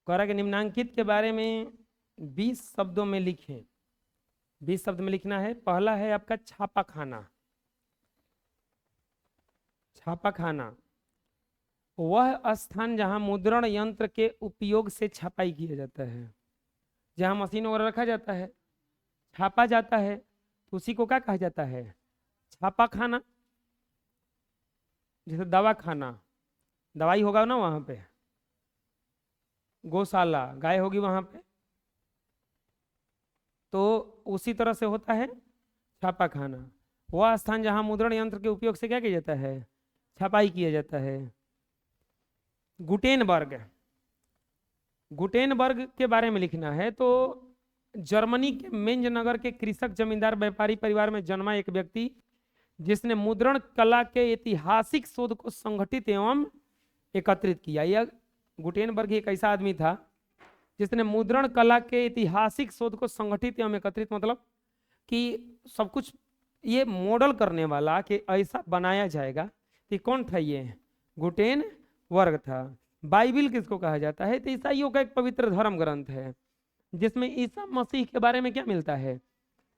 कह रहा है कि निम्नांकित के बारे में 20 शब्दों में लिखें। 20 शब्द में लिखना है। पहला है आपका छापा खाना। छापा खाना वह स्थान जहां मुद्रण यंत्र के उपयोग से छपाई किया जाता है, जहां मशीन वगैरह रखा जाता है, छापा जाता है, तो उसी को क्या कहा जाता है? छापा खाना। जैसे दवा खाना, दवाई होगा ना वहां पे, गौशाला, गाय होगी वहां पे, तो उसी तरह से होता है छापा खाना। वह स्थान जहां मुद्रण यंत्र के उपयोग से क्या किया जाता है? छपाई किया जाता है। गुटेनबर्ग, गुटेनबर्ग के बारे में लिखना है तो जर्मनी के मेंज नगर के कृषक जमींदार व्यापारी परिवार में जन्मा एक व्यक्ति जिसने मुद्रण कला के ऐतिहासिक शोध को संगठित एवं एकत्रित किया। यह गुटेनबर्ग एक ऐसा आदमी था जिसने मुद्रण कला के ऐतिहासिक शोध को संगठित एवं एकत्रित, मतलब कि सब कुछ ये मॉडल करने वाला कि ऐसा बनाया जाएगा, कि कौन था ये? गुटेनबर्ग था। बाइबिल किसको कहा जाता है? तो ईसाइयों का एक पवित्र धर्म ग्रंथ है जिसमें ईसा मसीह के बारे में क्या मिलता है?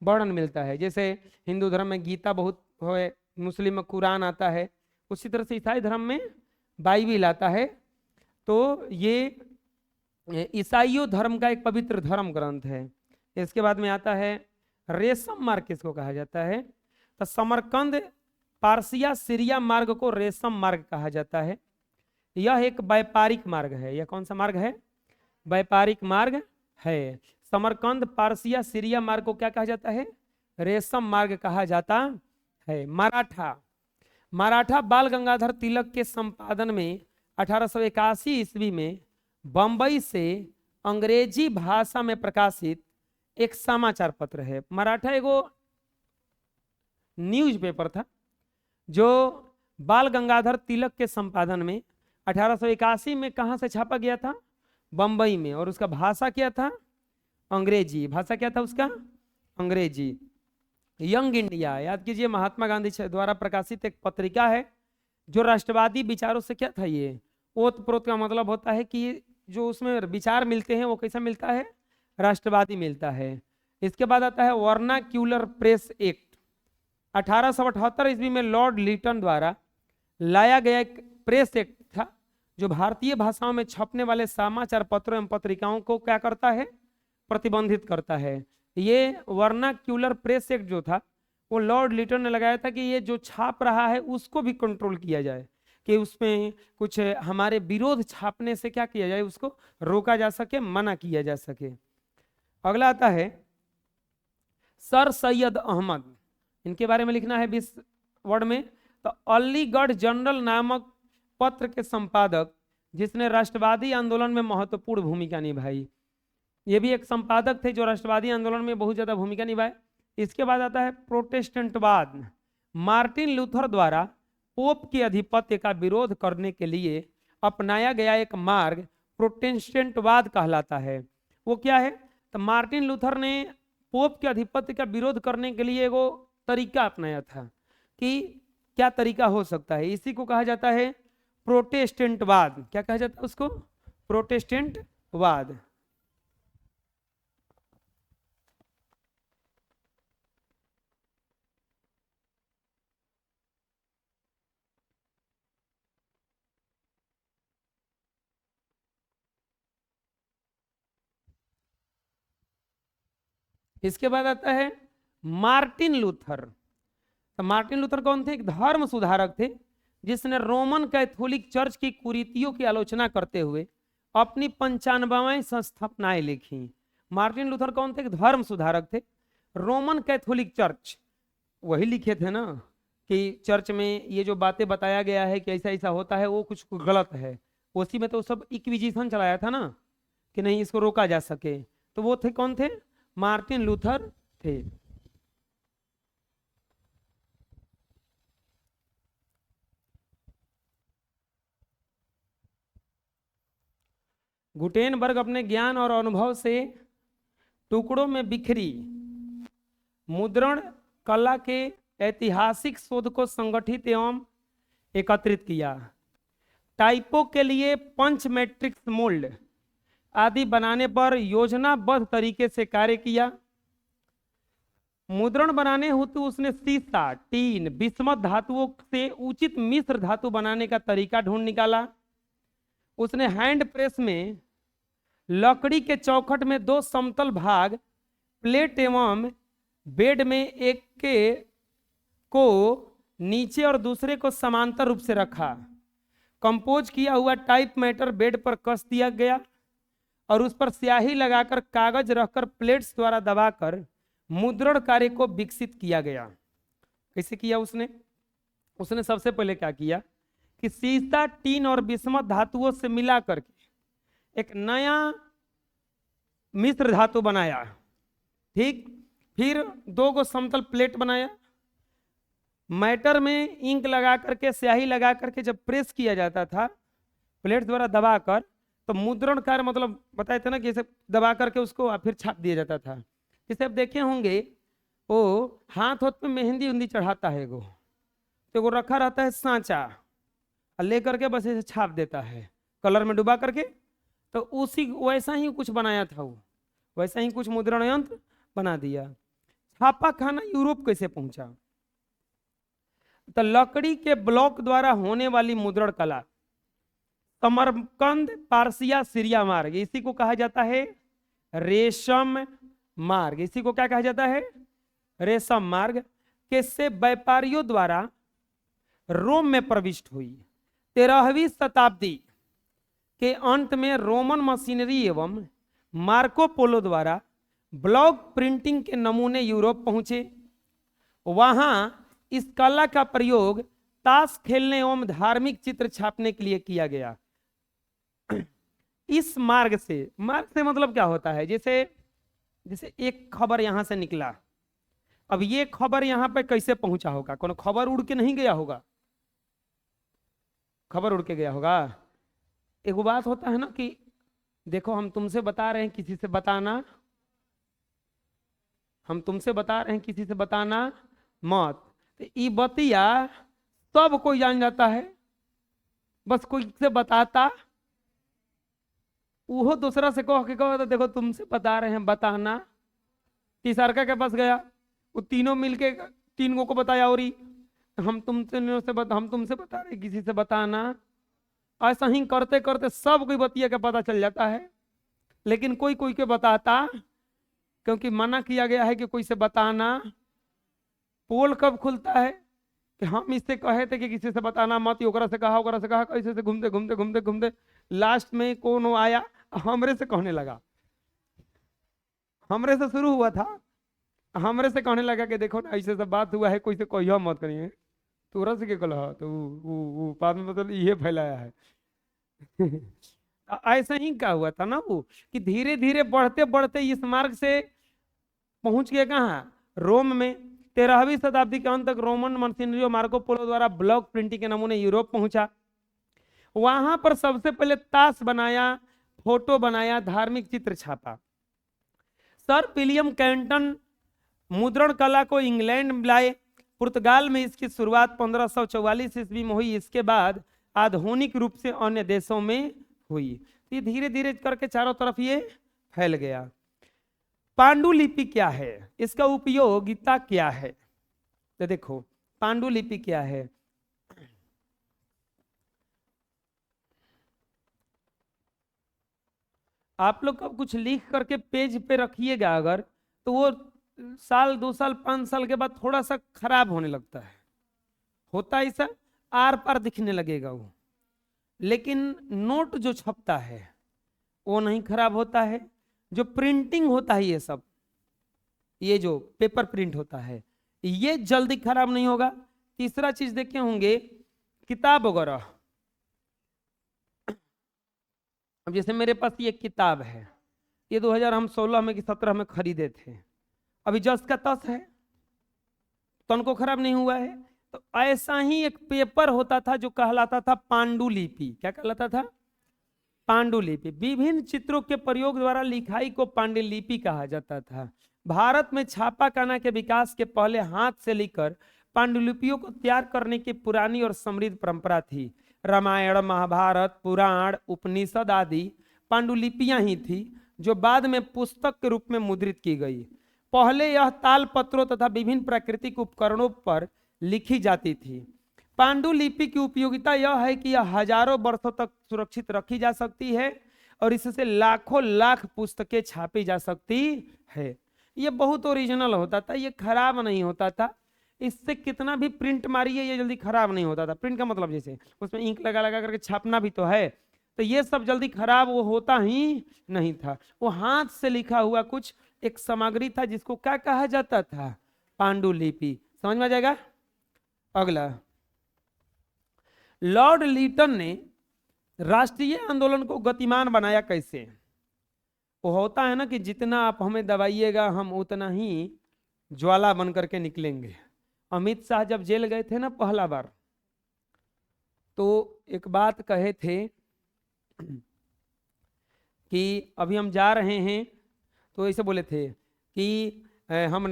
वर्णन मिलता है। जैसे हिंदू धर्म में गीता बहुत है, मुस्लिम में कुरान आता है, उसी तरह से ईसाई धर्म में बाइबिल आता है। तो ये ईसाइयों धर्म का एक पवित्र धर्म ग्रंथ है। इसके बाद में आता है रेशम मार्ग, किसको कहा जाता है? तो समरकंद पारसिया सीरिया मार्ग को रेशम मार्ग कहा जाता है। यह एक व्यापारिक मार्ग है। यह कौन सा मार्ग है? व्यापारिक मार्ग है। समरकंद पारसिया सीरिया मार्ग को क्या कहा जाता है? रेशम मार्ग कहा जाता है। मराठा, मराठा बाल गंगाधर तिलक के संपादन में 1881 ईस्वी में बंबई से अंग्रेजी भाषा में प्रकाशित एक समाचार पत्र है। मराठा एगो न्यूज़पेपर था जो बाल गंगाधर तिलक के संपादन में 1881 में कहां से छापा गया था? बंबई में। और उसका भाषा क्या था? अंग्रेजी। भाषा क्या था उसका? अंग्रेजी। यंग इंडिया, याद कीजिए, महात्मा गांधी द्वारा प्रकाशित एक पत्रिका है जो राष्ट्रवादी विचारों से क्या था? ये ओत प्रोत का मतलब होता है कि जो उसमें विचार मिलते हैं वो कैसा मिलता है? राष्ट्रवादी मिलता है। इसके बाद आता है वर्नाक्यूलर प्रेस एक्ट। 1878 ईस्वी में लॉर्ड लिटन द्वारा लाया गया एक प्रेस एक्ट था जो भारतीय भाषाओं में छपने वाले समाचार पत्रों एवं पत्रिकाओं को क्या करता है? प्रतिबंधित करता है। ये वर्नाक्यूलर प्रेस एक्ट जो था वो लॉर्ड लिटन ने लगाया था कि ये जो छाप रहा है उसको भी कंट्रोल किया जाए, कि उसमें कुछ हमारे विरोध छापने से क्या किया जाए? उसको रोका जा सके, मना किया जा सके। अगला आता है सर सैयद अहमद। इनके बारे में लिखना है 20 वर्ड में। तो अलीगढ़ जनरल नामक पत्र के संपादक जिसने राष्ट्रवादी आंदोलन में महत्वपूर्ण भूमिका निभाई। ये भी एक संपादक थे जो राष्ट्रवादी आंदोलन में बहुत ज्यादा भूमिका निभाए। इसके बाद आता है प्रोटेस्टेंटवाद। मार्टिन लूथर द्वारा पोप के अधिपत्य का विरोध करने के लिए अपनाया गया एक मार्ग प्रोटेस्टेंटवाद कहलाता है। वो क्या है? तो मार्टिन लूथर ने पोप के अधिपत्य का विरोध करने के लिए वो तरीका अपनाया था कि क्या तरीका हो सकता है, इसी को कहा जाता है प्रोटेस्टेंटवाद। क्या कहा जाता है उसको? प्रोटेस्टेंटवाद। इसके बाद आता है मार्टिन लूथर। तो मार्टिन लूथर कौन थे? एक धर्म सुधारक थे जिसने रोमन कैथोलिक चर्च की कुरीतियों की आलोचना करते हुए अपनी 95वें संस्थापनाएं लिखी। मार्टिन लूथर कौन थे? एक धर्म सुधारक थे। रोमन कैथोलिक चर्च वही लिखे थे ना कि चर्च में ये जो बातें बताया गया है कि ऐसा ऐसा होता है वो कुछ गलत है, उसी में तो सब इक्विजिशन चलाया था ना कि नहीं इसको रोका जा सके। तो वो थे, कौन थे? मार्टिन लूथर थे। गुटेनबर्ग अपने ज्ञान और अनुभव से टुकड़ों में बिखरी मुद्रण कला के ऐतिहासिक शोध को संगठित एवं एकत्रित किया। टाइपो के लिए पंच मैट्रिक्स मोल्ड, आदि बनाने पर योजनाबद्ध तरीके से कार्य किया। मुद्रण बनाने हेतु उसने सीसा, टीन, बिस्मत धातुओं से उचित मिश्र धातु बनाने का तरीका ढूंढ निकाला। उसने हैंड प्रेस में लकड़ी के चौखट में दो समतल भाग प्लेट एवं बेड में एक के को नीचे और दूसरे को समांतर रूप से रखा। कंपोज किया हुआ टाइप मैटर बेड पर कस दिया गया और उस पर स्याही लगाकर कागज रखकर प्लेट्स द्वारा दबाकर मुद्रण कार्य को विकसित किया गया। कैसे किया उसने? उसने सबसे पहले क्या किया कि सीसा, टीन और बिस्मत धातुओं से मिला करके एक नया मिश्र धातु बनाया। ठीक, फिर दो गो समतल प्लेट बनाया। मैटर में इंक लगा करके, स्याही लगा करके जब प्रेस किया जाता था प्लेट द्वारा दबाकर, तो मुद्रण कार्य मतलब बताए थे ना कि जैसे दबा करके उसको फिर छाप दिया जाता था। जैसे आप देखे होंगे वो हाथ में मेहंदी उंदी चढ़ाता है गो, तो वो रखा रहता है सांचा और लेकर के बस ऐसे छाप देता है कलर में डुबा करके। तो उसी वैसा ही कुछ बनाया था वो, वैसा ही कुछ मुद्रण यंत्र बना दिया। छापा खाना यूरोप कैसे पहुंचा? तो लकड़ी के ब्लॉक द्वारा होने वाली मुद्रण कला समरकंद, पारसिया, सीरिया मार्ग, इसी को कहा जाता है रेशम मार्ग। इसी को क्या कहा जाता है? रेशम मार्ग। के से व्यापारियों द्वारा रोम में प्रविष्ट हुई। 13वीं शताब्दी के अंत में रोमन मशीनरी एवं मार्को पोलो द्वारा ब्लॉक प्रिंटिंग के नमूने यूरोप पहुंचे। वहां इस कला का प्रयोग ताश खेलने एवं धार्मिक चित्र छापने के लिए किया गया। इस मार्ग से मतलब क्या होता है? जैसे एक खबर यहां से निकला, अब ये खबर यहां पे कैसे पहुंचा होगा? कौन खबर उड़ के नहीं गया होगा? खबर उड़ के गया होगा। एक बात होता है ना कि देखो हम तुमसे बता रहे हैं, किसी से बताना, हम तुमसे बता रहे हैं किसी से बताना मत। तो ये बतिया सब कोई जान जाता है, बस कोई से बताता वो दूसरा से कह के कहो तो देखो तुमसे बता रहे हैं बताना। तीसरका के पास गया, वो तीनों मिलके तीन को बताया और हम तुमसे बता रहे किसी से बताना। ऐसा ही करते करते सब कोई बतिया के पता चल जाता है, लेकिन कोई कोई के बताता, क्योंकि मना किया गया है कि कोई से बताना। पोल कब खुलता है कि हम इससे कहे थे कि किसी से बताना मत, ओकरा से कहा कैसे से घूमते घूमते घूमते घूमते लास्ट में कौन आया हमरे से कहने लगा। हमरे से शुरू हुआ था, हमरे से कहने लगा कि देखो ना ऐसे सब बात हुआ है, कोई से कहियो मत करिए। तोरा से के कहा तो वो बाद में मतलब ये फैलाया है। ऐसा ही क्या हुआ था ना वो कि धीरे धीरे बढ़ते बढ़ते इस मार्ग से पहुंच गए कहाँ? रोम में। 13वीं शताब्दी के अंत तक रोमन मशीनरी और मार्को पोलो द्वारा ब्लॉक प्रिंटिंग के नमूने यूरोप पहुंचा। वहां पर सबसे पहले ताश बनाया, फोटो बनाया, धार्मिक चित्र छापा। सर विलियम कैंटन मुद्रण कला को इंग्लैंड लाए। पुर्तगाल में इसकी शुरुआत 1544 ईस्वी में हुई। इसके बाद आधुनिक रूप से अन्य देशों में हुई। ये धीरे धीरे करके चारों तरफ ये फैल गया। पांडुलिपि क्या है? इसका उपयोगिता क्या है? तो देखो पांडुलिपि क्या है। आप लोग कब कुछ लिख करके पेज पे रखिएगा अगर, तो वो साल 2 साल 5 साल के बाद थोड़ा सा खराब होने लगता है, होता है ऐसा, आर पार दिखने लगेगा वो। लेकिन नोट जो छपता है वो नहीं खराब होता है। जो प्रिंटिंग होता है, ये सब, ये जो पेपर प्रिंट होता है, ये जल्दी खराब नहीं होगा। तीसरा चीज देखे होंगे किताब वगैरह। अब जैसे मेरे पास ये किताब है, ये 2016 में कि 17 में खरीदे थे, अभी जस का तस है, तनको खराब नहीं हुआ है। तो ऐसा ही एक पेपर होता था जो कहलाता था पांडुलिपि। क्या कहलाता था? पांडुलिपि। विभिन्न चित्रों के प्रयोग द्वारा लिखाई को पांडुलिपि कहा जाता था। भारत में छापाखाना के विकास के पहले हाथ से लिखकर पांडुलिपियों को तैयार करने की पुरानी और समृद्ध परंपरा थी। रामायण, महाभारत, पुराण, उपनिषद आदि पांडुलिपियां ही थी जो बाद में पुस्तक के रूप में मुद्रित की गई। पहले यह ताल पत्रों तथा विभिन्न प्राकृतिक उपकरणों पर लिखी जाती थी। पांडुलिपि की उपयोगिता यह है कि यह हजारों वर्षों तक सुरक्षित रखी जा सकती है और इससे लाखों लाख पुस्तकें छापी जा सकती है। ये बहुत ओरिजिनल होता था, ये खराब नहीं होता था। इससे कितना भी प्रिंट मारिए ये जल्दी खराब नहीं होता था। प्रिंट का मतलब जैसे उसमें इंक लगा लगा करके छापना भी तो है, तो ये सब जल्दी खराब वो होता ही नहीं था। वो हाथ से लिखा हुआ कुछ एक सामग्री था जिसको क्या कहा जाता था, पांडुलिपि। समझ में आ जाएगा। अगला, लॉर्ड लीटन ने राष्ट्रीय आंदोलन को गतिमान बनाया कैसे? वो होता है ना कि जितना आप हमें दबाइएगा हम उतना ही ज्वाला बन करके निकलेंगे। अमित शाह जब जेल गए थे ना पहला बार, तो एक बात कहे थे कि अभी हम जा रहे हैं, तो ऐसे बोले थे कि हम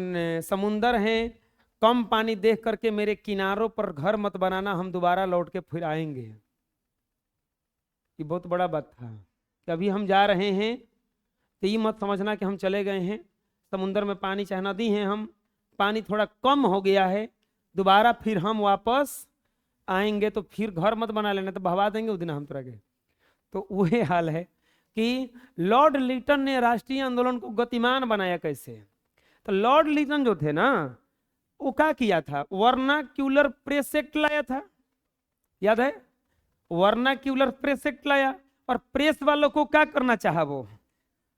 समुंदर हैं, कम पानी देख करके मेरे किनारों पर घर मत बनाना, हम दोबारा लौट के फिर आएंगे। ये बहुत बड़ा बात था कि अभी हम जा रहे हैं तो ये मत समझना कि हम चले गए हैं समुंदर में, पानी चाहे नदी है, हम पानी थोड़ा कम हो गया है, दोबारा फिर हम वापस आएंगे, तो फिर घर मत बना लेना, तो बहवा देंगे उस दिन हम तरह के। तो वही हाल है कि लॉर्ड लीटन ने राष्ट्रीय आंदोलन को गतिमान बनाया कैसे? तो लॉर्ड लीटन जो थे ना, वो क्या किया था, वर्नाक्यूलर प्रेस एक्ट लाया था, याद है? वर्नाक्यूलर प्रेस एक्ट लाया, और प्रेस वालों को क्या करना चाहा, वो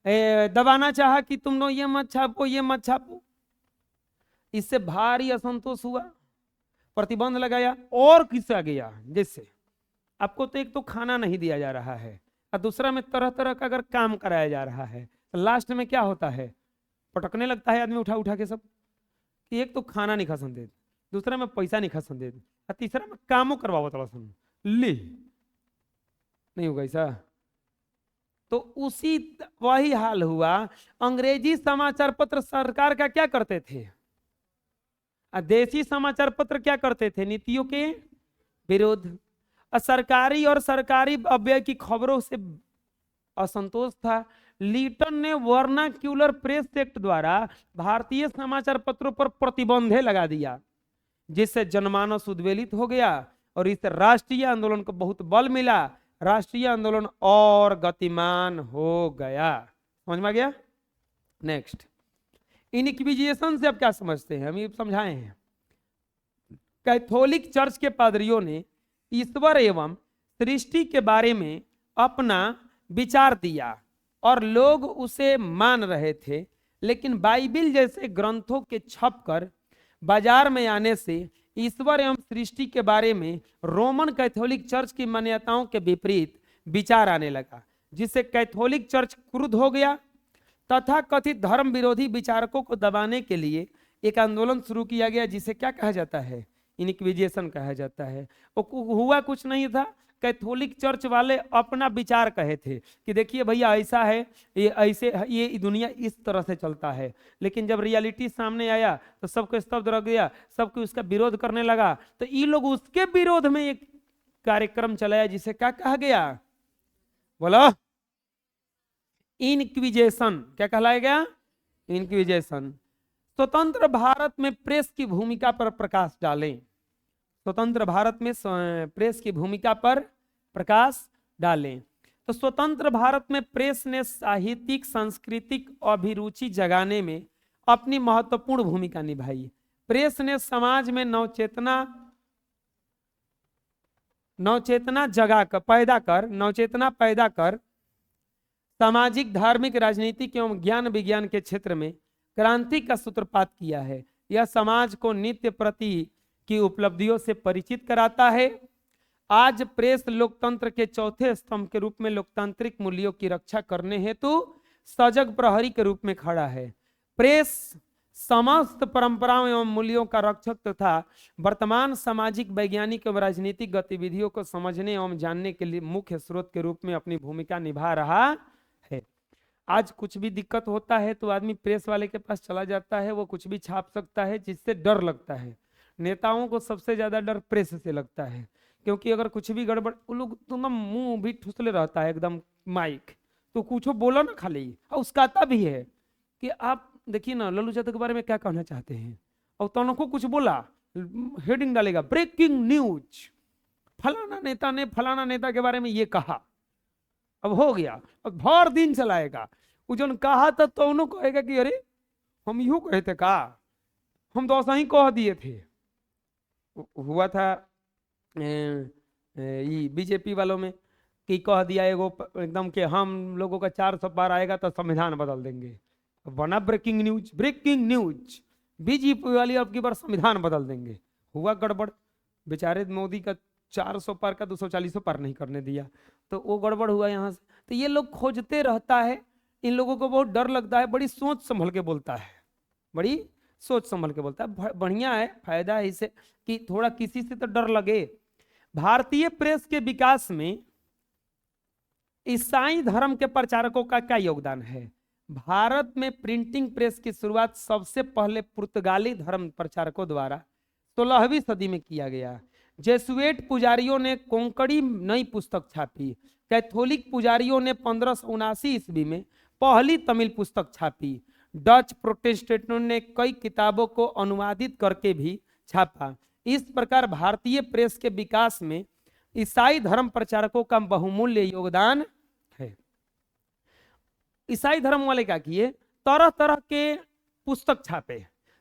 दबाना चाहा कि तुम लोग ये मत छापो, ये मत छापो। इससे भारी असंतोष हुआ, प्रतिबंध लगाया, और किसा गया, जैसे आपको तो एक तो खाना नहीं दिया जा रहा है और दूसरा में तरह तरह का अगर काम कराया जा रहा है, तो लास्ट में क्या होता है, पटकने लगता है आदमी उठा उठा के सब, कि एक तो खाना नहीं खा सकते, दूसरा में पैसा नहीं खा सकते, और तीसरा में कामों करवाओ थोड़ा सा, ले नहीं होगा ऐसा। तो उसी वही हाल हुआ। अंग्रेजी समाचार पत्र सरकार का क्या करते थे, देशी समाचार पत्र क्या करते थे, नीतियों के विरोध। सरकारी और सरकारी अव्यय की खबरों से असंतोष था। लीटन ने वर्नाक्यूलर प्रेस एक्ट द्वारा भारतीय समाचार पत्रों पर प्रतिबंधे लगा दिया, जिससे जनमानस उद्वेलित हो गया और इस राष्ट्रीय आंदोलन को बहुत बल मिला। राष्ट्रीय आंदोलन और गतिमान हो गया। समझ में आ गया। नेक्स्ट, इनक्विजिशन से आप क्या समझते हैं, हम ये समझाए हैं। कैथोलिक चर्च के पादरियों ने ईश्वर एवं सृष्टि के बारे में अपना विचार दिया और लोग उसे मान रहे थे, लेकिन बाइबिल जैसे ग्रंथों के छपकर बाजार में आने से ईश्वर एवं सृष्टि के बारे में रोमन कैथोलिक चर्च की मान्यताओं के विपरीत विचार आने लगा, जिससे कैथोलिक चर्च क्रुद्ध हो गया। तथा कथित धर्म विरोधी विचारकों को दबाने के लिए एक आंदोलन शुरू किया गया, जिसे क्या कहा जाता है, इनक्विजिशन कहा जाता है। हुआ कुछ नहीं था, कैथोलिक चर्च वाले अपना विचार कहे थे कि देखिए भैया ऐसा है, ये ऐसे, ये दुनिया इस तरह से चलता है। लेकिन जब रियलिटी सामने आया तो सबको स्तब्ध रख गया, सबको उसका विरोध करने लगा। तो ये लोग उसके विरोध में एक कार्यक्रम चलाया, जिसे क्या कहा गया, बोलो, इनक्विजिशन। क्या कहलाया गया, इनक्विजिशन। स्वतंत्र भारत में प्रेस की भूमिका पर प्रकाश डालें। स्वतंत्र भारत में प्रेस की भूमिका पर प्रकाश डालें। तो स्वतंत्र भारत में प्रेस ने साहित्यिक सांस्कृतिक अभिरुचि जगाने में अपनी महत्वपूर्ण भूमिका निभाई। प्रेस ने समाज में नवचेतना पैदा कर सामाजिक, धार्मिक, राजनीतिक एवं ज्ञान विज्ञान के क्षेत्र में क्रांति का सूत्रपात किया है। यह समाज को नित्य प्रति की उपलब्धियों से परिचित कराता है। आज प्रेस लोकतंत्र के चौथे स्तंभ के रूप में लोकतांत्रिक मूल्यों की रक्षा करने हेतु सजग प्रहरी के रूप में खड़ा है। प्रेस समस्त परंपराओं एवं मूल्यों का रक्षक तथा वर्तमान सामाजिक, वैज्ञानिक एवं राजनीतिक गतिविधियों को समझने एवं जानने के लिए मुख्य स्रोत के रूप में अपनी भूमिका निभा रहा है। आज कुछ भी दिक्कत होता है तो आदमी प्रेस वाले के पास चला जाता है, वो कुछ भी छाप सकता है, जिससे डर लगता है। नेताओं को सबसे ज्यादा डर प्रेस से लगता है, क्योंकि अगर कुछ भी गड़बड़, वो लोग तुम मुंह भी ठुसले रहता है एकदम माइक, तो कुछ बोला ना खाली, और उसकाता भी है कि आप देखिए ना लल्लू यादव के बारे में क्या कहना चाहते हैं, और तनको कुछ बोला, हेडिंग डालेगा ब्रेकिंग न्यूज, फलाना नेता ने फलाना नेता के बारे में ये कहा, अब हो गया, अब भर दिन चलाएगा। वो जो कहा था तो उन्होंने कहेगा कि अरे हम यूं कहे थे का, हम तो ऐसा ही कह दिए थे। हुआ था बीजेपी वालों में कि कह दिया एगो एकदम कि हम लोगों का 400 पार आएगा तो संविधान बदल देंगे, बना breaking news, breaking news, BJP वाली अब की बार संविधान बदल देंगे। हुआ गड़बड़, बेचारे मोदी का 400 पार का 240 पार नहीं करने दिया, तो वो गड़बड़ हुआ यहाँ से। तो ये लोग खोजते रहता है, इन लोगों को बहुत डर लगता है, बड़ी सोच संभल के बोलता है, बड़ी सोच संभल के बोलता है। बढ़िया है, फायदा है इससे कि थोड़ा किसी से तो डर लगे। भारतीय प्रेस के विकास में ईसाई धर्म के प्रचारकों का क्या योगदान है? भारत में प्रिंटिंग प्रेस की शुरुआत सबसे पहले पुर्तगाली धर्म प्रचारकों द्वारा 16वीं सदी में किया गया। जेसुएट पुजारियों ने कोंकणी नई पुस्तक छापी। कैथोलिक पुजारियों ने 1579 ईस्वी में पहली तमिल पुस्तक छापी। डच प्रोटेस्टेंटों ने कई किताबों को अनुवादित करके भी छापा। इस प्रकार भारतीय प्रेस के विकास में ईसाई धर्म प्रचारकों का बहुमूल्य योगदान है। ईसाई धर्म वाले क्या किए, तरह तरह के पुस्तक छापे।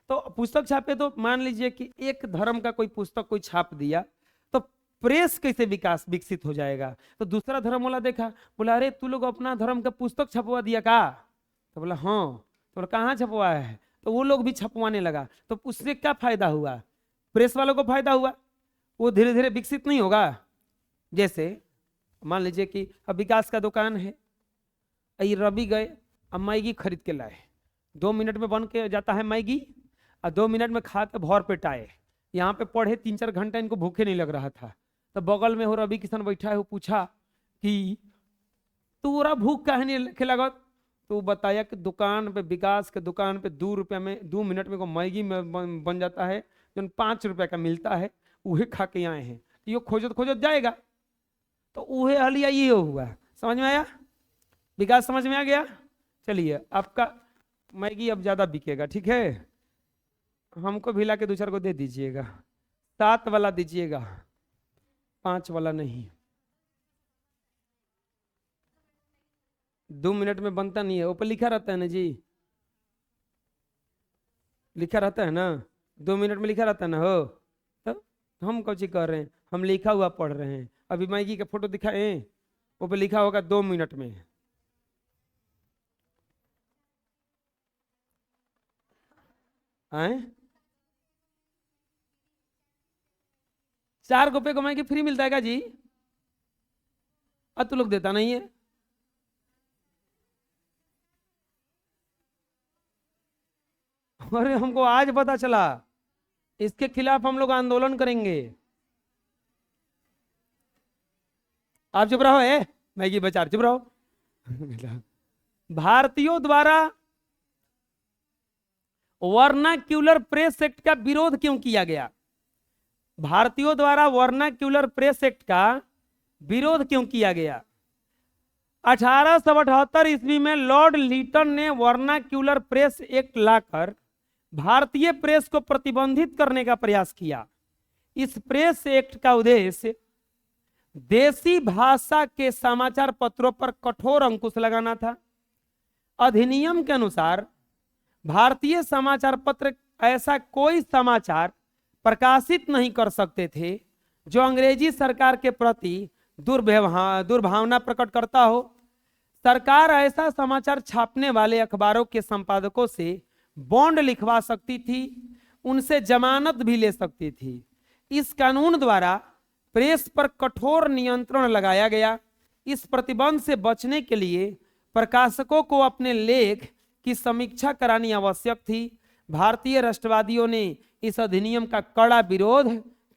तो पुस्तक छापे तो मान लीजिए कि एक धर्म का कोई पुस्तक कोई छाप दिया तो प्रेस कैसे विकसित हो जाएगा। तो दूसरा धर्म वाला देखा, बोला अरे तू लोग अपना धर्म का पुस्तक छपवा दिया का, तो बोला हाँ, तो कहाँ छपवाया है, तो वो लोग भी छपवाने लगा। तो उससे क्या फायदा हुआ, प्रेस वालों को फायदा हुआ, वो धीरे धीरे विकसित नहीं होगा। जैसे मान लीजिए कि अब विकास का दुकान है, रवि गए अब मैगी खरीद के लाए, 2 मिनट में बन के जाता है मैगी, और 2 मिनट में खा के भर पेट आए। यहाँ पे पढ़े 3-4 घंटा, इनको भूखे नहीं लग रहा था। तो बगल में हो रवि किशन बैठा है, वो पूछा कि तोरा भूख काहे नहीं लगत, तो बताया कि दुकान पे, विकास के दुकान पे 2 रुपया में 2 मिनट में को मैगी में बन जाता है, जो 5 रुपया का मिलता है, वही खा के आए हैं। तो ये खोजत खोजत जाएगा, तो वही हलिया ये हुआ। समझ में आया, विकास समझ में आ गया। चलिए आपका मैगी अब ज्यादा बिकेगा, ठीक है, हमको भी ला के 2-4 को दे दीजिएगा, 7 वाला दीजिएगा, 5 वाला नहीं। 2 मिनट में बनता नहीं है, ऊपर लिखा रहता है ना जी, लिखा रहता है ना, 2 मिनट में लिखा रहता है ना। हो तो हम कौन चीज कर रहे हैं, हम लिखा हुआ पढ़ रहे हैं। अभी मैगी का फोटो दिखाए, ऊपर लिखा होगा 2 मिनट में। आए 4 रुपए को मैगी फ्री मिलता है क्या जी? अब तो लोग देता नहीं है। अरे हमको आज पता चला, इसके खिलाफ हम लोग आंदोलन करेंगे। आप चुप रहो, मैगी बचा, चुप रहो। भारतीयों द्वारा वर्नाक्यूलर प्रेस एक्ट का विरोध क्यों किया गया? भारतीयों द्वारा वर्नाक्यूलर प्रेस एक्ट का विरोध क्यों किया गया? 1878 ईस्वी में लॉर्ड लीटन ने वर्नाक्यूलर प्रेस एक्ट लाकर भारतीय प्रेस को प्रतिबंधित करने का प्रयास किया। इस प्रेस एक्ट का उद्देश्य देसी भाषा के समाचार पत्रों पर कठोर अंकुश लगाना था। अधिनियम के अनुसार भारतीय समाचार पत्र ऐसा कोई समाचार प्रकाशित नहीं कर सकते थे जो अंग्रेजी सरकार के प्रति दुर्भावना प्रकट करता हो। सरकार ऐसा समाचार छापने वाले अखबारों के संपादकों से बॉन्ड लिखवा सकती थी, उनसे जमानत भी ले सकती थी। इस कानून द्वारा प्रेस पर कठोर नियंत्रण लगाया गया। इस प्रतिबंध से बचने के लिए प्रकाशकों को अपने लेख की समीक्षा करानी आवश्यक थी। भारतीय राष्ट्रवादियों ने इस अधिनियम का कड़ा विरोध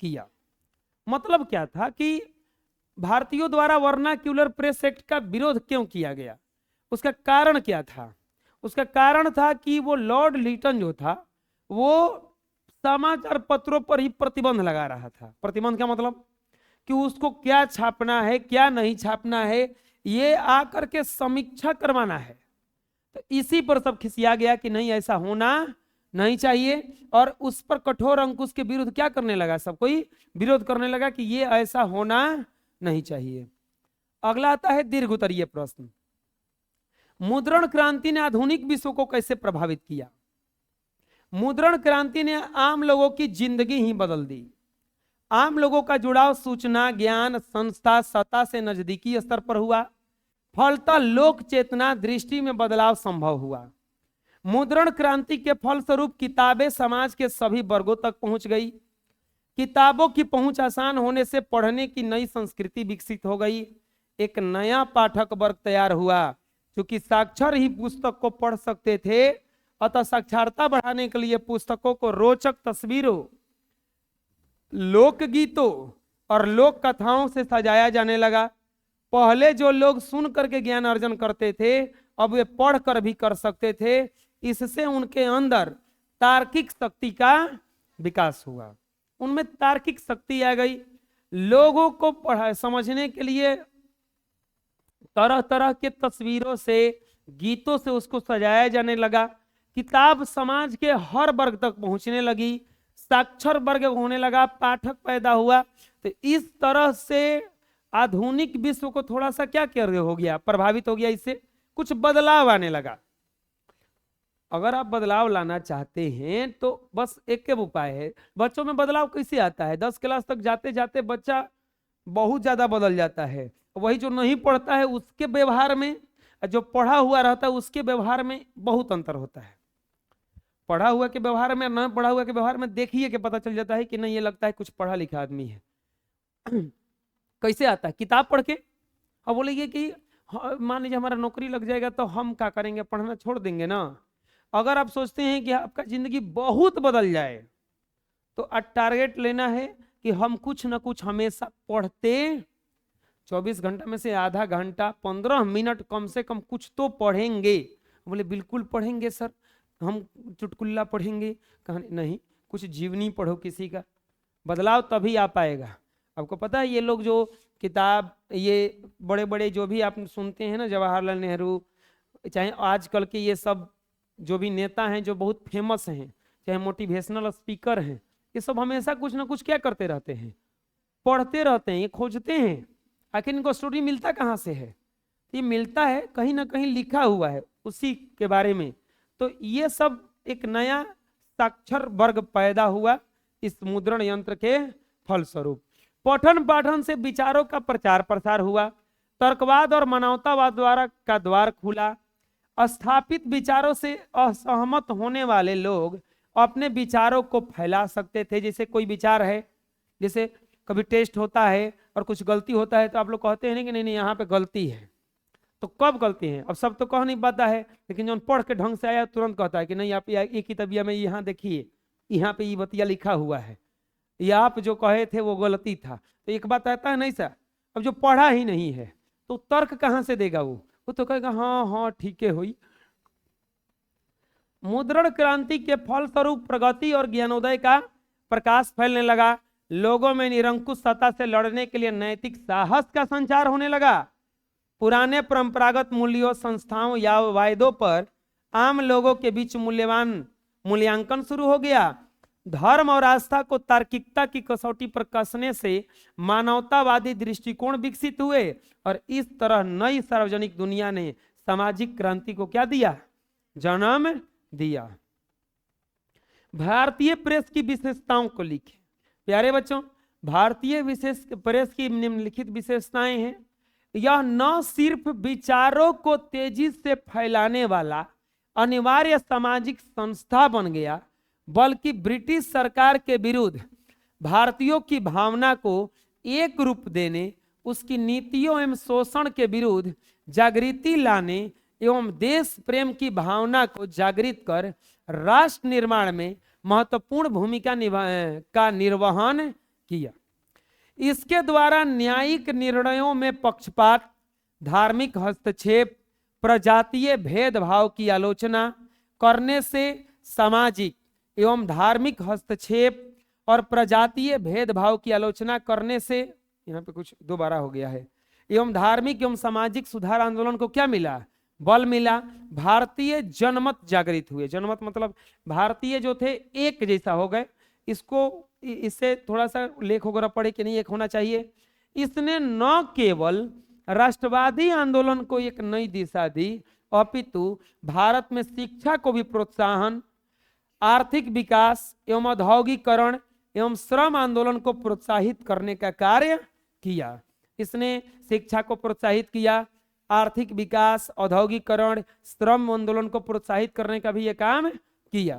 किया। मतलब क्या था कि भारतीयों द्वारा वर्नाक्यूलर प्रेस एक्ट का विरोध क्यों किया गया, उसका कारण क्या था? उसका कारण था कि वो लॉर्ड लीटन जो था वो समाचार पत्रों पर ही प्रतिबंध लगा रहा था। प्रतिबंध का मतलब कि उसको क्या छापना है क्या नहीं छापना है, ये आकर के समीक्षा करवाना है। तो इसी पर सब खिसिया गया कि नहीं ऐसा होना नहीं चाहिए, और उस पर कठोर अंकुश के विरुद्ध क्या करने लगा, सब कोई विरोध करने लगा कि ये ऐसा होना नहीं चाहिए। अगला आता है दीर्घ उत्तरीय प्रश्न, मुद्रण क्रांति ने आधुनिक विश्व को कैसे प्रभावित किया? मुद्रण क्रांति ने आम लोगों की जिंदगी ही बदल दी। आम लोगों का जुड़ाव सूचना, ज्ञान, संस्था, सत्ता से नजदीकी स्तर पर हुआ। फलतः लोक चेतना, दृष्टि में बदलाव संभव हुआ। मुद्रण क्रांति के फलस्वरूप किताबें समाज के सभी वर्गों तक पहुंच गई। किताबों की पहुंच आसान होने से पढ़ने की नई संस्कृति विकसित हो गई। एक नया पाठक वर्ग तैयार हुआ, क्योंकि साक्षर ही पुस्तक को पढ़ सकते थे, अतः साक्षरता बढ़ाने के लिए पुस्तकों को रोचक तस्वीरों, लोकगीतों और लोक कथाओं से सजाया जाने लगा। पहले जो लोग सुन करके ज्ञान अर्जन करते थे, अब वे पढ़ कर भी कर सकते थे। इससे उनके अंदर तार्किक शक्ति का विकास हुआ, उनमें तार्किक शक्ति आ गई। लोगों को पढ़ा समझने के लिए तरह तरह के तस्वीरों से, गीतों से उसको सजाया जाने लगा। किताब समाज के हर वर्ग तक पहुंचने लगी, साक्षर वर्ग होने लगा, पाठक पैदा हुआ। तो इस तरह से आधुनिक विश्व को थोड़ा सा क्या हो गया, प्रभावित हो गया, इससे कुछ बदलाव आने लगा। अगर आप बदलाव लाना चाहते हैं तो बस एक के उपाय है। बच्चों में बदलाव कैसे आता है? 10 क्लास तक जाते जाते बच्चा बहुत ज्यादा बदल जाता है। वही जो नहीं पढ़ता है उसके व्यवहार में, जो पढ़ा हुआ रहता है उसके व्यवहार में बहुत अंतर होता है। पढ़ा हुआ के व्यवहार में, न पढ़ा हुआ के व्यवहार में देखिए कि पता चल जाता है कि नहीं ये लगता है कुछ पढ़ा लिखा आदमी है। कैसे आता है? किताब पढ़ के। अब बोलेंगे कि मान लीजिए हमारा नौकरी लग जाएगा तो हम क्या करेंगे, पढ़ना छोड़ देंगे ना। अगर आप सोचते हैं कि आपका जिंदगी बहुत बदल जाए तो टारगेट लेना है कि हम कुछ ना कुछ हमेशा पढ़ते, 24 घंटा में से आधा घंटा 15 मिनट कम से कम कुछ तो पढ़ेंगे। बोले बिल्कुल पढ़ेंगे सर, हम चुटकुल्ला पढ़ेंगे, कहानी नहीं, कुछ जीवनी पढ़ो किसी का, बदलाव तभी आ पाएगा। आपको पता है ये लोग जो किताब, ये बड़े बड़े जो भी आप सुनते हैं ना, जवाहरलाल नेहरू, चाहे आजकल के ये सब जो भी नेता हैं जो बहुत फेमस हैं, चाहे मोटिवेशनल स्पीकर हैं, ये सब हमेशा कुछ ना कुछ क्या करते रहते हैं, पढ़ते रहते हैं, ये खोजते हैं आखिर इनको स्टोरी मिलता कहाँ से है। ये मिलता है कहीं ना कहीं लिखा हुआ है उसी के बारे में। तो ये सब एक नया साक्षर वर्ग पैदा हुआ इस मुद्रण यंत्र के फलस्वरूप। पठन पाठन से विचारों का प्रचार प्रसार हुआ। तर्कवाद और मानवतावाद का द्वार खुला। स्थापित विचारों से असहमत होने वाले लोग अपने विचारों को फैला सकते थे। जैसे कोई विचार है, जैसे कभी टेस्ट होता है और कुछ गलती होता है तो आप लोग कहते हैं ना कि नहीं नहीं यहाँ पे गलती है। तो कब गलती है? अब सब तो कह नहीं पाता है, लेकिन जो पढ़ के ढंग से आया तुरंत कहता है कि नहीं आप एक ही तबिया में यहाँ देखिए, यहाँ पे ये बतिया लिखा हुआ है, या आप जो कहे थे वो गलती था। तो एक बात आता है नहीं सर, अब जो पढ़ा ही नहीं है तो तर्क कहाँ से देगा? वो तो कहेगा हाँ हाँ ठीक है हुई। मुद्रण क्रांति के फलस्वरूप प्रगति और ज्ञानोदय का प्रकाश फैलने लगा। लोगों में निरंकुश सत्ता से लड़ने के लिए नैतिक साहस का संचार होने लगा। पुराने परंपरागत मूल्यों, संस्थाओं या वायदों पर आम लोगों के बीच मूल्यांकन शुरू हो गया। धर्म और आस्था को तार्किकता की कसौटी पर कसने से मानवतावादी दृष्टिकोण विकसित हुए और इस तरह नई सार्वजनिक दुनिया ने सामाजिक क्रांति को क्या दिया? जन्म दिया। भारतीय प्रेस की विशेषताओं को लिखे। प्यारे बच्चों, भारतीय प्रेस की निम्नलिखित विशेषताएं हैं। यह न सिर्फ विचारों को तेजी से फैलाने वाला अनिवार्य सामाजिक संस्था बन गया, बल्कि ब्रिटिश सरकार के विरुद्ध भारतीयों की भावना को एक रूप देने, उसकी नीतियों एवं शोषण के विरुद्ध जागृति लाने एवं देश प्रेम की भावना को जागृत कर राष्ट्र निर्माण में महत्वपूर्ण भूमिका का निर्वहन किया। इसके द्वारा न्यायिक निर्णयों में पक्षपात, धार्मिक हस्तक्षेप, प्रजातीय भेदभाव की आलोचना करने से सामाजिक एवं धार्मिक हस्तक्षेप और प्रजातीय भेदभाव की आलोचना करने से, यहाँ पे कुछ दोबारा हो गया है, एवं धार्मिक एवं सामाजिक सुधार आंदोलन को क्या मिला, बल मिला। भारतीय जनमत जागृत हुए, जनमत मतलब भारतीय जो थे एक जैसा हो गए। इससे थोड़ा सा लेख वगैरह पढ़े कि नहीं, एक होना चाहिए। इसने न केवल राष्ट्रवादी आंदोलन को एक नई दिशा दी, अपितु भारत में शिक्षा को भी प्रोत्साहन, आर्थिक विकास एवं औद्योगिकरण एवं श्रम आंदोलन को प्रोत्साहित करने का कार्य किया। इसने शिक्षा को प्रोत्साहित किया, आर्थिक विकास, औद्योगिकरण, श्रम आंदोलन को प्रोत्साहित करने का भी यह काम किया।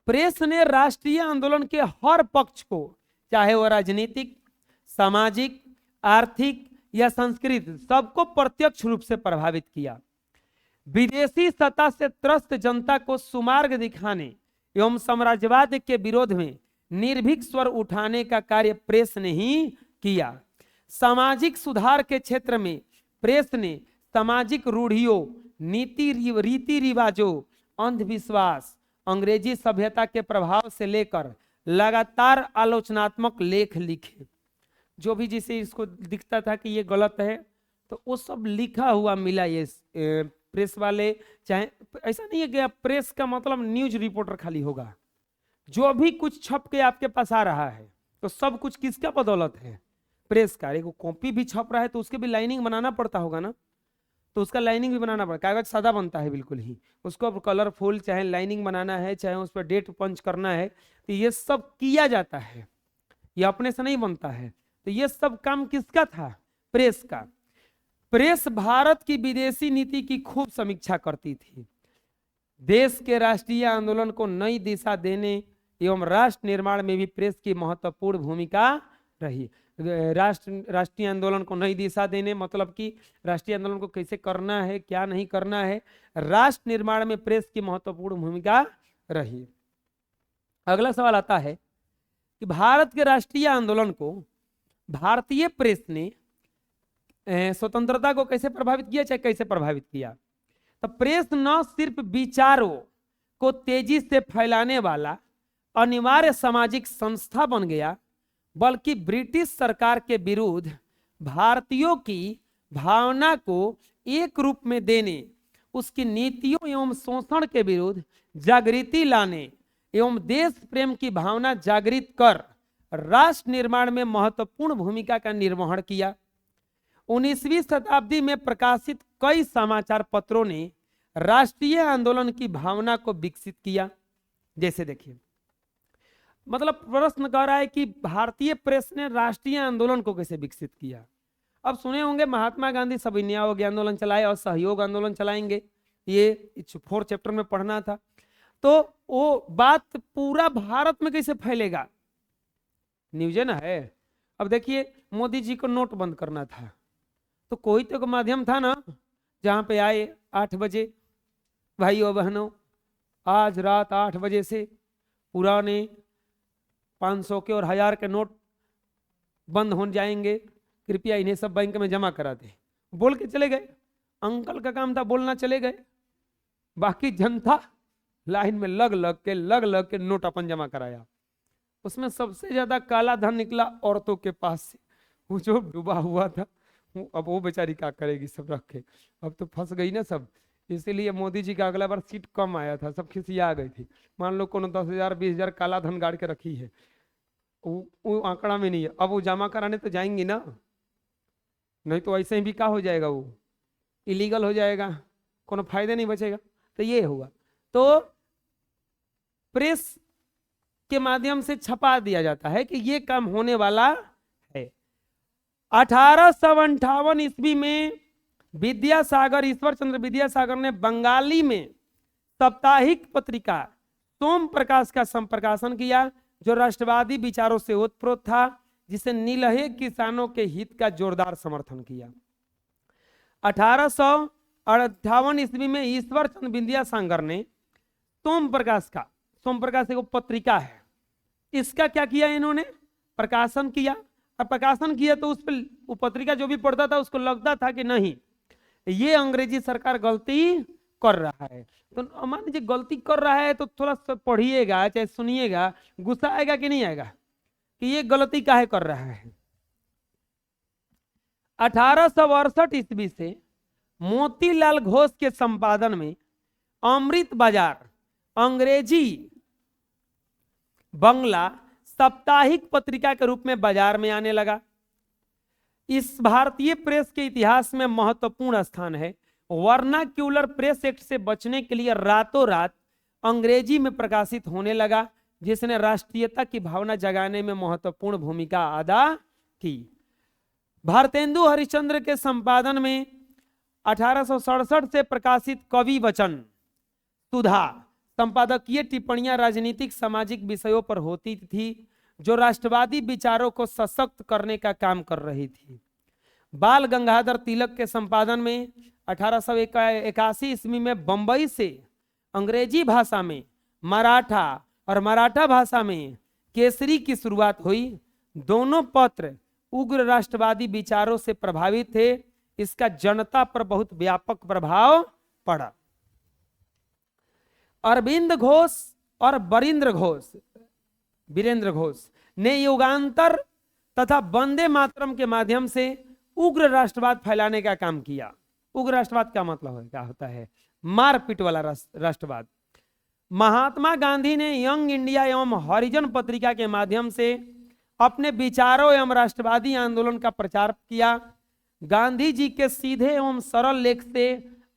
प्रेस ने राष्ट्रीय आंदोलन के हर पक्ष को, चाहे वह राजनीतिक, सामाजिक, आर्थिक या सांस्कृतिक, सबको प्रत्यक्ष रूप से प्रभावित किया। विदेशी सत्ता से त्रस्त जनता को सुमार्ग दिखाने एवं साम्राज्यवाद के विरोध में निर्भीक स्वर उठाने का कार्य प्रेस ने ही किया। सामाजिक सुधार के क्षेत्र में प्रेस ने सामाजिक रूढ़ियों, रीति रिवाजों, अंधविश्वास, अंग्रेजी सभ्यता के प्रभाव से लेकर लगातार आलोचनात्मक लेख लिखे। जो भी जिसे इसको दिखता था कि ये गलत है तो वो सब लिखा हुआ मिला ये प्रेस वाले। चाहे ऐसा नहीं है कि प्रेस का मतलब न्यूज रिपोर्टर खाली होगा, जो भी कुछ छप के आपके पास आ रहा है तो सब कुछ किसका बदौलत है, प्रेस का। एक कॉपी भी छप रहा है तो उसके भी लाइनिंग बनाना पड़ता होगा ना, तो उसका लाइनिंग भी बनाना पड़ता है। कागज सादा बनता है बिल्कुल ही, उसको अब कलरफुल चाहे लाइनिंग बनाना है, चाहे उस पर डेट पंच करना है, तो ये सब किया जाता है, ये अपने से नहीं बनता है। तो ये सब काम किसका था, प्रेस का। प्रेस भारत की विदेशी नीति की खूब समीक्षा करती थी। देश के राष्ट्रीय आंदोलन को नई दिशा देने एवं राष्ट्र निर्माण में भी प्रेस की महत्वपूर्ण भूमिका रही। राष्ट्रीय आंदोलन को नई दिशा देने मतलब कि राष्ट्रीय आंदोलन को कैसे करना है, क्या नहीं करना है, राष्ट्र निर्माण में प्रेस की महत्वपूर्ण भूमिका रही। अगला सवाल आता है कि भारत के राष्ट्रीय आंदोलन को भारतीय प्रेस ने स्वतंत्रता को कैसे प्रभावित किया, चाहे कैसे प्रभावित किया। तो प्रेस न सिर्फ विचारों को तेजी से फैलाने वाला अनिवार्य सामाजिक संस्था बन गया, बल्कि ब्रिटिश सरकार के विरुद्ध भारतीयों की भावना को एक रूप में देने, उसकी नीतियों एवं शोषण के विरुद्ध जागृति लाने एवं देश प्रेम की भावना जागृत कर राष्ट्र निर्माण में महत्वपूर्ण भूमिका का निर्वहन किया। 19वीं शताब्दी में प्रकाशित कई समाचार पत्रों ने राष्ट्रीय आंदोलन की भावना को विकसित किया। जैसे देखिए, मतलब प्रश्न कर रहा है कि भारतीय प्रेस ने राष्ट्रीय आंदोलन को कैसे विकसित किया। अब सुने होंगे महात्मा गांधी सविनय अवज्ञा आंदोलन चलाए और सहयोग आंदोलन चलाएंगे, ये 4 चैप्टर में पढ़ना था। तो वो बात पूरा भारत में कैसे फैलेगा, न्यूज है ना है। अब देखिए, मोदी जी को नोट बंद करना था तो कोई तो माध्यम था ना जहां पे आए 8 बजे, भाइयों बहनों आज रात 8 बजे से पुराने 500 के और 1000 के नोट बंद हो जाएंगे, कृपया इन्हें सब बैंक में जमा करा दे, बोल के चले गए। अंकल का काम था बोलना, चले गए। बाकी जनता लाइन में लग लग के नोट अपन जमा कराया। उसमें सबसे ज्यादा काला धन निकला औरतों के पास से, वो जो डूबा हुआ था। अब वो बेचारी क्या करेगी, सब रखे, अब तो फंस गई ना सब। इसीलिए मोदी जी का अगला बार सीट कम आया था, सब खिसिया आ गई थी। मान लो कोनो 10,000 20,000 काला धन गाड़ के रखी है, वो आंकड़ा में नहीं है। अब वो जमा कराने तो जाएंगी ना, नहीं तो ऐसे ही भी क्या हो जाएगा, वो इलीगल हो जाएगा, कोनो फायदे नहीं बचेगा। तो ये हुआ, तो प्रेस के माध्यम से छपा दिया जाता है कि ये काम होने वाला है। 1858 ईस्वी में विद्यासागर, ईश्वर चंद्र विद्यासागर ने बंगाली में साप्ताहिक पत्रिका सोम प्रकाश का संप्रकाशन किया, जो राष्ट्रवादी विचारों से ओतप्रोत था, जिसे नीलहे किसानों के हित का जोरदार समर्थन किया। 1858 ईस्वी में ईश्वर चंद्र विद्यासागर ने सोम प्रकाश एक पत्रिका है, इसका क्या किया इन्होंने, प्रकाशन किया। और प्रकाशन किया तो उस पर वो पत्रिका जो भी पढ़ता था उसको लगता था कि नहीं, ये अंग्रेजी सरकार गलती कर रहा है। तो मान लीजिए गलती कर रहा है तो थोड़ा सा पढ़िएगा चाहे सुनिएगा, गुस्सा आएगा कि नहीं आएगा कि ये गलती काहे कर रहा है। 1868 ईस्वी से मोतीलाल घोष के संपादन में अमृत बाजार अंग्रेजी बंगला साप्ताहिक पत्रिका के रूप में बाजार में आने लगा। इस भारतीय प्रेस के इतिहास में महत्वपूर्ण स्थान है। वर्नाक्यूलर प्रेस एक्ट से बचने के लिए रातों रात अंग्रेजी में प्रकाशित होने लगा, जिसने राष्ट्रीयता की भावना जगाने में महत्वपूर्ण भूमिका अदा की। भारतेंदु हरिश्चंद्र के संपादन में 1867 से प्रकाशित कवि वचन सुधा संपादकीय टिप्पणियां राजनीतिक सामाजिक विषयों पर होती थी, जो राष्ट्रवादी विचारों को सशक्त करने का काम कर रही थी। बाल गंगाधर तिलक के संपादन में 1881 ईस्वी में बंबई से अंग्रेजी भाषा में मराठा और मराठा भाषा में केसरी की शुरुआत हुई। दोनों पत्र उग्र राष्ट्रवादी विचारों से प्रभावित थे। इसका जनता पर बहुत व्यापक प्रभाव पड़ा। अरविंद घोष और वीरेंद्र घोष ने युगांतर तथा वंदे मातरम के माध्यम से उग्र राष्ट्रवाद फैलाने का काम किया। उग्र राष्ट्रवाद क्या मतलब है, क्या होता है? मारपीट वाला राष्ट्रवाद। महात्मा गांधी ने यंग इंडिया एवं हरिजन पत्रिका के माध्यम से अपने विचारों एवं राष्ट्रवादी आंदोलन का प्रचार किया। गांधी जी के सीधे एवं सरल लेख से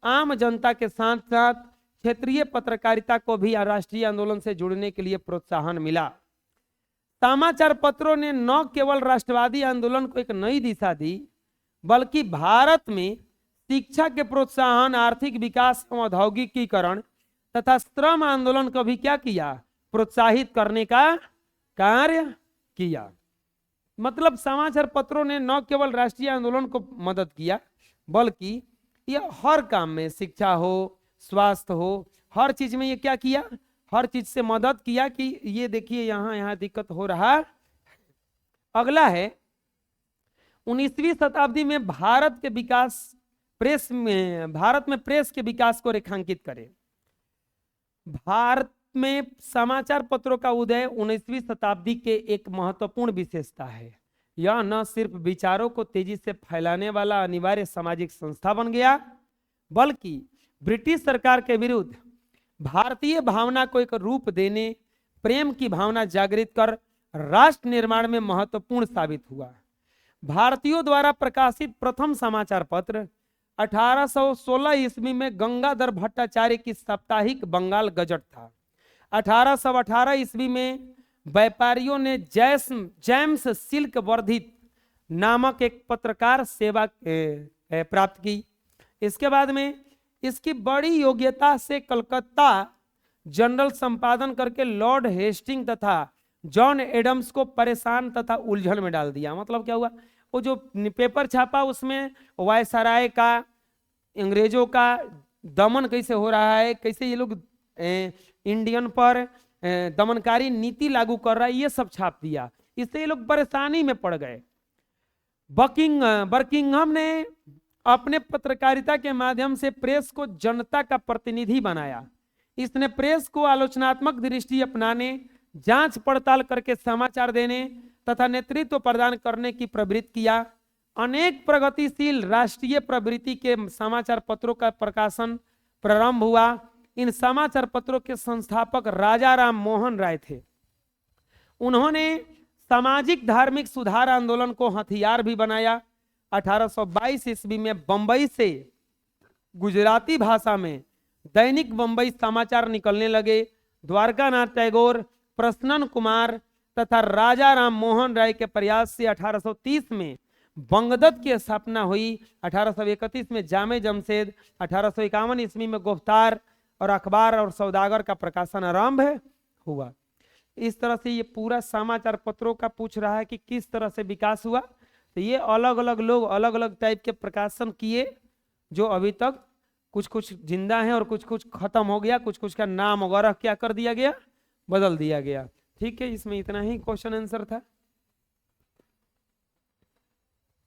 आम जनता के साथ साथ क्षेत्रीय पत्रकारिता को भी राष्ट्रीय आंदोलन से जुड़ने के लिए प्रोत्साहन मिला। समाचार पत्रों ने न केवल राष्ट्रवादी आंदोलन को एक नई दिशा दी, बल्कि भारत में शिक्षा के प्रोत्साहन, आर्थिक विकास एवं औद्योगिकीकरण तथा श्रम आंदोलन को भी क्या किया? प्रोत्साहित करने का कार्य किया। मतलब समाचार पत्रों ने न केवल राष्ट्रीय आंदोलन को मदद किया, बल्कि यह हर काम में, शिक्षा हो, स्वास्थ्य हो, हर चीज में ये क्या किया? हर चीज से मदद किया कि ये देखिए यहाँ दिक्कत हो रहा। अगला है 19वीं शताब्दी में भारत में प्रेस के विकास को रेखांकित करें। भारत में समाचार पत्रों का उदय 19वीं शताब्दी के एक महत्वपूर्ण विशेषता है। यह न सिर्फ विचारों को तेजी से फैलाने वाला अनिवार्य सामाजिक संस्था बन गया, बल्कि ब्रिटिश सरकार के विरुद्ध भारतीय भावना को एक रूप देने, प्रेम की भावना जागृत कर राष्ट्र निर्माण में महत्वपूर्ण साबित हुआ। भारतीयों द्वारा प्रकाशित प्रथम समाचार पत्र 1816 ईस्वी में गंगाधर भट्टाचार्य की साप्ताहिक बंगाल गजट था। 1818 ईस्वी में व्यापारियों ने जेम्स सिल्क वर्धित नामक एक पत्रकार सेवा प्राप्त की। इसके बाद में इसकी बड़ी योग्यता से कलकत्ता जनरल संपादन करके लॉर्ड हेस्टिंग तथा जॉन एडम्स को परेशान तथा उलझन में डाल दिया। मतलब क्या हुआ? वो जो पेपर छापा उसमें वायसराय का, अंग्रेजों का दमन कैसे हो रहा है, कैसे ये लोग इंडियन पर दमनकारी नीति लागू कर रहा है, ये सब छाप दिया। इससे ये लोग परेशानी में पड़ गए। बकिंघम ने अपने पत्रकारिता के माध्यम से प्रेस को जनता का प्रतिनिधि बनाया। इसने प्रेस को आलोचनात्मक दृष्टि अपनाने, जांच पड़ताल करके समाचार देने तथा नेतृत्व प्रदान करने की प्रवृत्ति किया। अनेक प्रगतिशील राष्ट्रीय प्रवृत्ति के समाचार पत्रों का प्रकाशन प्रारंभ हुआ। इन समाचार पत्रों के संस्थापक राजा राम मोहन राय थे। उन्होंने सामाजिक धार्मिक सुधार आंदोलन को हथियार भी बनाया। 1822 ईस्वी में बंबई से गुजराती भाषा में दैनिक बंबई समाचार निकलने लगे। द्वारकानाथ टैगोर, प्रसन्न कुमार तथा राजा राम मोहन राय के प्रयास से 1830 में बंगदत्त की स्थापना हुई। 1831 में जामे जमशेद, 1851 ईस्वी में गुफ्तार और अखबार और सौदागर का प्रकाशन आरंभ हुआ। इस तरह से ये पूरा समाचार पत्रों का पूछ रहा है कि किस तरह से विकास हुआ। तो ये अलग अलग लोग अलग अलग टाइप के प्रकाशन किए, जो अभी तक कुछ कुछ जिंदा हैं और कुछ कुछ खत्म हो गया, कुछ कुछ का नाम वगैरह क्या कर दिया गया, बदल दिया गया। ठीक है, इसमें इतना ही क्वेश्चन आंसर था।